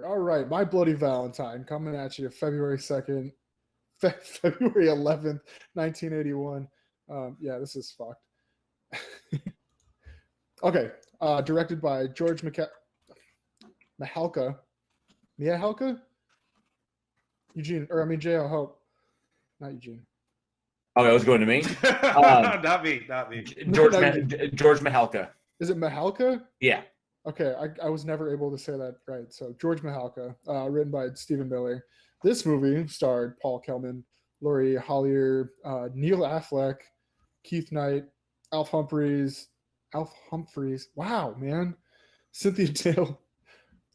All right, My Bloody Valentine coming at you February 2nd, February 11th, 1981. Yeah, this is fucked. Okay, directed by George Mihalka. Mihalka? J.L. Hope. Not Eugene. Oh, it was going to me? Not me. George Mihalka. Is it Mihalka? Yeah. Okay, I was never able to say that right. So George Mihalka, written by Stephen Miller. This movie starred Paul Kelman, Laurie Hollier, Neil Affleck, Keith Knight, Alf Humphreys. Wow, man. Cynthia Dale.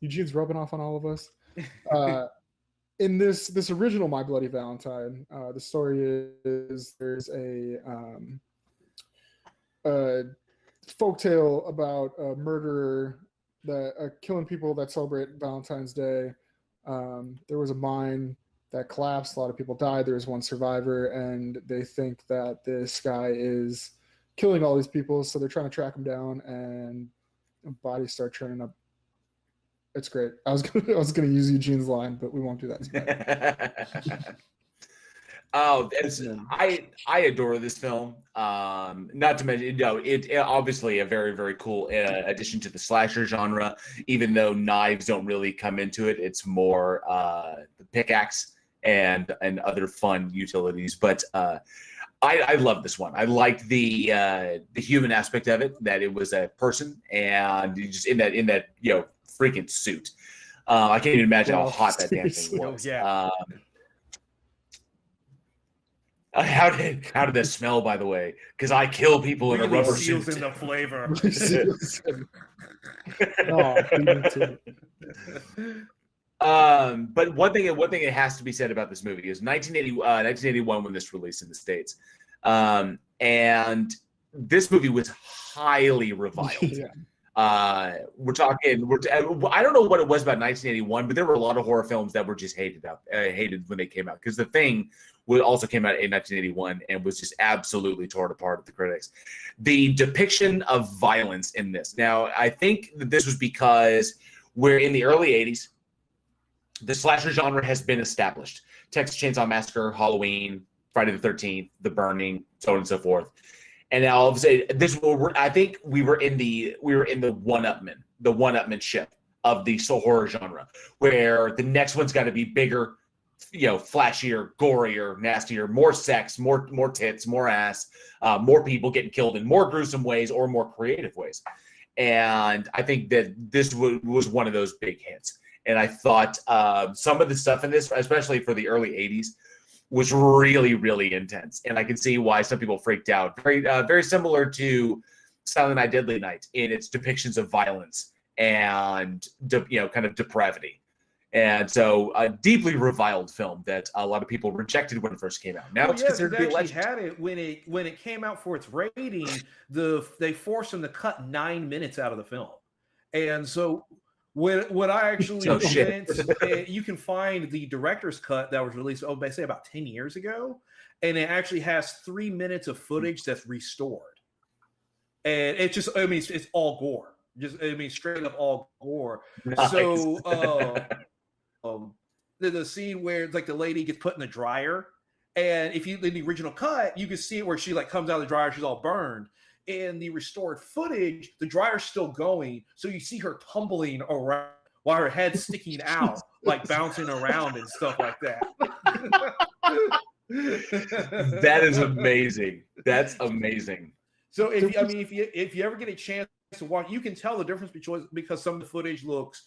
Eugene's rubbing off on all of us. In this original My Bloody Valentine, the story is there's a folktale about a murderer that killing people that celebrate Valentine's Day. There was a mine that collapsed. A lot of people died. There was one survivor, and they think that this guy is killing all these people. So they're trying to track him down, and bodies start turning up. It's great. I was gonna use Eugene's line, but we won't do that tonight. I adore this film. Not to mention, it obviously a very, very cool addition to the slasher genre. Even though knives don't really come into it, it's more the pickaxe and other fun utilities. But I love this one. I liked the human aspect of it, that it was a person and just in that freaking suit. I can't even imagine how hot that damn thing was. Yeah. How did that smell, by the way? Because I kill people in a rubber suit. In the flavor. But one thing it has to be said about this movie is 1981 when this released in the States, and this movie was highly reviled. Yeah. I don't know what it was about 1981, but there were a lot of horror films that were just hated when they came out, because The Thing also came out in 1981 and was just absolutely torn apart at the critics. The depiction of violence in this. Now, I think that this was because we're in the early 80s. The slasher genre has been established. Texas Chainsaw Massacre, Halloween, Friday the 13th, The Burning, so on and so forth. And now all of a sudden, I think we were in the one-upman ship of the horror genre, where the next one's got to be bigger, flashier, gorier, nastier, more sex, more tits, more ass, more people getting killed in more gruesome ways or more creative ways. And I think that this was one of those big hits. And I thought some of the stuff in this, especially for the early 80s, was really, really intense. And I can see why some people freaked out. Very similar to Silent Night, Deadly Night in its depictions of violence and, kind of depravity. And so a deeply reviled film that a lot of people rejected when it first came out. Now it's considered to be a legend. Had it when it came out for its rating, they forced them to cut 9 minutes out of the film. And so when I actually went, you can find the director's cut that was released, I say about 10 years ago, and it actually has 3 minutes of footage that's restored. And it's just, it's all gore. Straight up all gore. Nice. So the scene where it's like the lady gets put in the dryer, and if you in the original cut, you can see it where she like comes out of the dryer, she's all burned. In the restored footage, the dryer's still going, so you see her tumbling around while her head's sticking out, like bouncing around and stuff like that. That is amazing. That's amazing. So if you ever get a chance to watch, you can tell the difference because some of the footage looks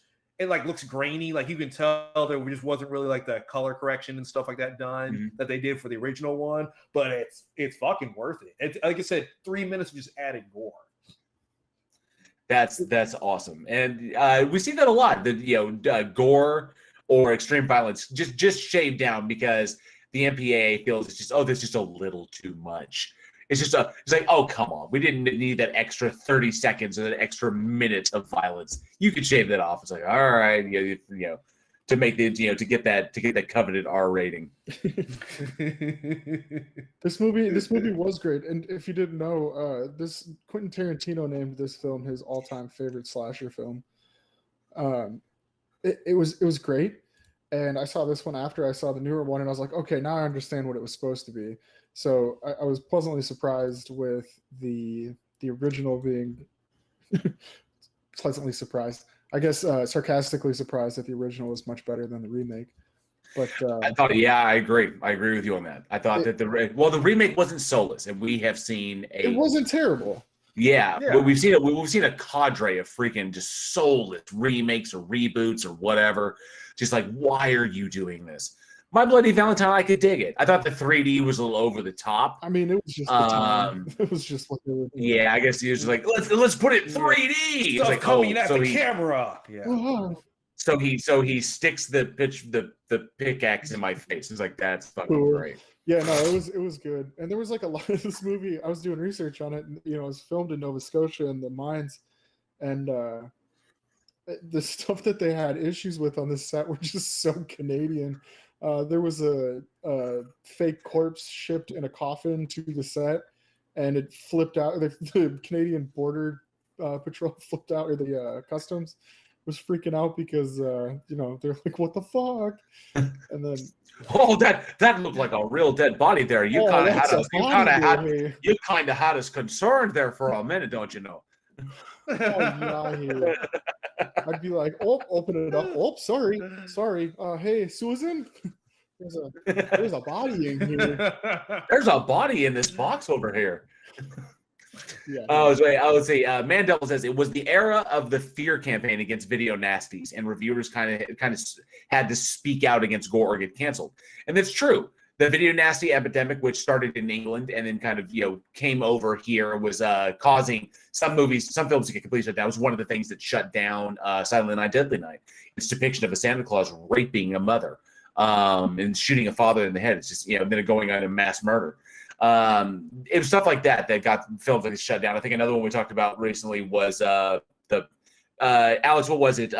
grainy. Like you can tell there just wasn't really like the color correction and stuff like that done that they did for the original one. But it's fucking worth it. It's, like I said, 3 minutes of just adding gore. That's awesome, and we see that a lot. That gore or extreme violence just shaved down because the MPAA feels it's just a little too much. It's like, oh, come on. We didn't need that extra 30 seconds or that extra minute of violence. You could shave that off. It's like, all right, to make the, to get that coveted R rating. This movie was great. And if you didn't know, this Quentin Tarantino named this film his all-time favorite slasher film. it was great. And I saw this one after I saw the newer one, and I was like, okay, now I understand what it was supposed to be. So I was pleasantly surprised with the original being pleasantly surprised. I guess sarcastically surprised that the original was much better than the remake. But I thought, yeah, I agree with you on that. I thought that the remake wasn't soulless, and we have seen it wasn't terrible. Yeah, we've seen a cadre of freaking just soulless remakes or reboots or whatever. Just like, why are you doing this? My Bloody Valentine, I could dig it. I thought the 3D was a little over the top. I mean, it was just the time. It was just what they were doing. Yeah, I guess he was just like, let's put it in 3D. Stuff like, coming at the camera. Yeah. Uh-huh. So he sticks the pickaxe in my face. It's like, that's fucking great. Yeah, no, it was good. And there was like a lot of this movie. I was doing research on it, and it was filmed in Nova Scotia in the mines, and the stuff that they had issues with on this set were just so Canadian. There was a fake corpse shipped in a coffin to the set, and it flipped out. The Canadian Border Patrol flipped out, or the customs was freaking out because they're like, "What the fuck?" And then, that looked like a real dead body there. You kind of had us concerned there for a minute, don't you know? I'd be like, "Oh, open it up. Oh, sorry. Hey, Susan, there's a body in here. There's a body in this box over here." Yeah. I would say Mandel says it was the era of the fear campaign against video nasties, and reviewers kind of had to speak out against gore or get canceled, and that's true. The video nasty epidemic, which started in England and then kind of came over here, was causing some films to get completely shut down. It was one of the things that shut down Silent Night, Deadly Night. Its depiction of a Santa Claus raping a mother and shooting a father in the head. It's just then going on a mass murder. It was stuff like that got films like shut down. I think another one we talked about recently was the Alex, what was it?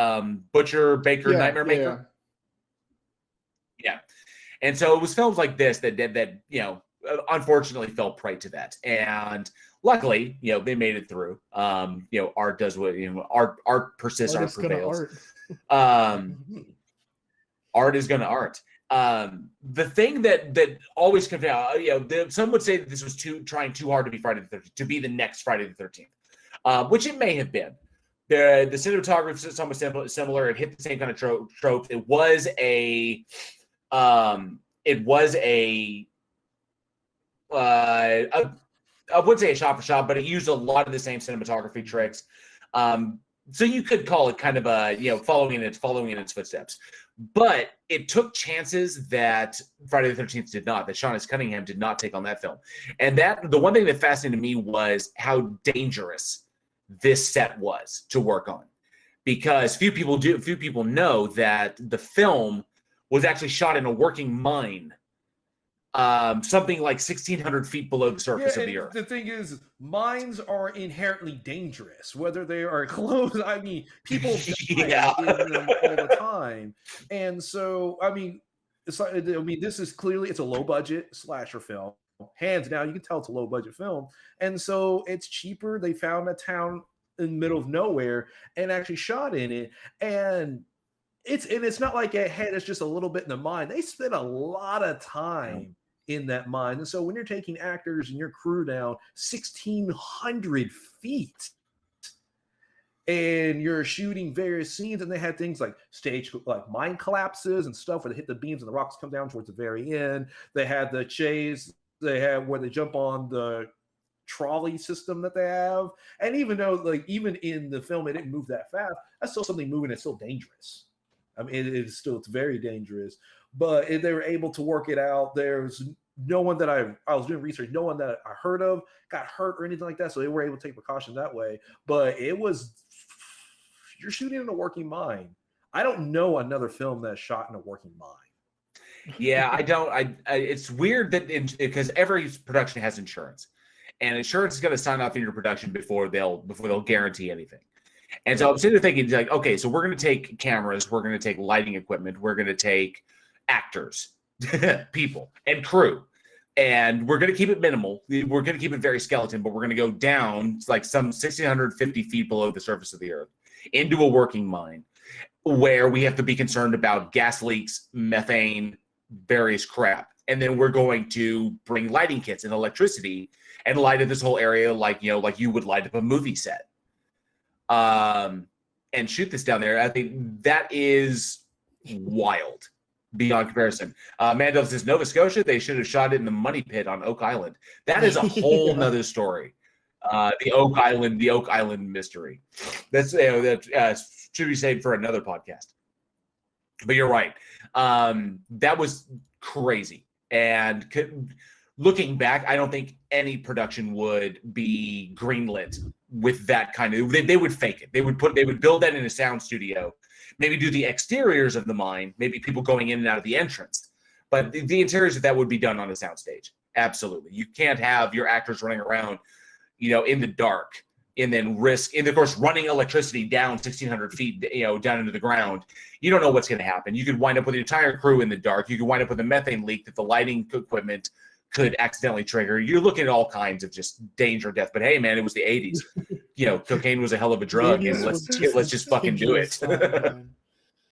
Butcher Baker Nightmare Maker. Yeah. And so it was films like this that unfortunately fell prey to that. And luckily, they made it through. Art does what art persists, art prevails. Art is gonna art. The thing that always comes out, some would say that this was trying too hard to be Friday the 13th, to be the next Friday the 13th, which it may have been. The cinematography is somewhat similar. It hit the same kind of trope. It was a I wouldn't say a shot for shot, but it used a lot of the same cinematography tricks. So you could call it kind of a following in its footsteps. But it took chances that Friday the 13th did not, that Sean S. Cunningham did not take on that film. And the one thing that fascinated me was how dangerous this set was to work on. Because few people know that the film was actually shot in a working mine, something like 1,600 feet below the surface of the earth. The thing is, mines are inherently dangerous, whether they are closed. I mean, people die in them all the time. And so, this is clearly, it's a low budget slasher film. Hands down, you can tell it's a low budget film. And so it's cheaper. They found a town in the middle of nowhere and actually shot in it. And it's not like it's just a little bit in the mine. They spent a lot of time in that mine. And so when you're taking actors and your crew down 1,600 feet and you're shooting various scenes, and they had things like mine collapses and stuff where they hit the beams and the rocks come down towards the very end. They had the chase. They had where they jump on the trolley system that they have. And even though even in the film, it didn't move that fast, that's still something moving. It's still dangerous. It's very dangerous, but they were able to work it out. There's no one that I was doing research, no one that I heard of got hurt or anything like that. So they were able to take precautions that way, but you're shooting in a working mine. I don't know another film that's shot in a working mine. Yeah, I don't. It's weird that because every production has insurance, and insurance is going to sign off in your production before they'll guarantee anything. And so I'm sitting there thinking, like, okay, so we're going to take cameras, we're going to take lighting equipment, we're going to take actors, people, and crew, and we're going to keep it minimal. We're going to keep it very skeleton, but we're going to go down like some 1,650 feet below the surface of the earth into a working mine. where we have to be concerned about gas leaks, methane, various crap. And then we're going to bring lighting kits and electricity and light up this whole area like you would light up a movie set. And shoot this down there. I think that is wild beyond comparison. Mandel says Nova Scotia, they should have shot it in the money pit on Oak Island. That is a whole nother story. The Oak Island mystery. That's that should be saved for another podcast. But you're right. That was crazy. And looking back, I don't think any production would be greenlit with that kind of. They would fake it. They would build that in a sound studio. Maybe do the exteriors of the mine. Maybe people going in and out of the entrance. But the interiors of that would be done on a soundstage. Absolutely, you can't have your actors running around, in the dark, and then of course, running electricity down 1,600 feet, down into the ground. You don't know what's going to happen. You could wind up with the entire crew in the dark. You could wind up with a methane leak that the lighting equipment could accidentally trigger. You're looking at all kinds of just danger, death. But hey, man, it was the 80s. Cocaine was a hell of a drug, and let's just fucking do it.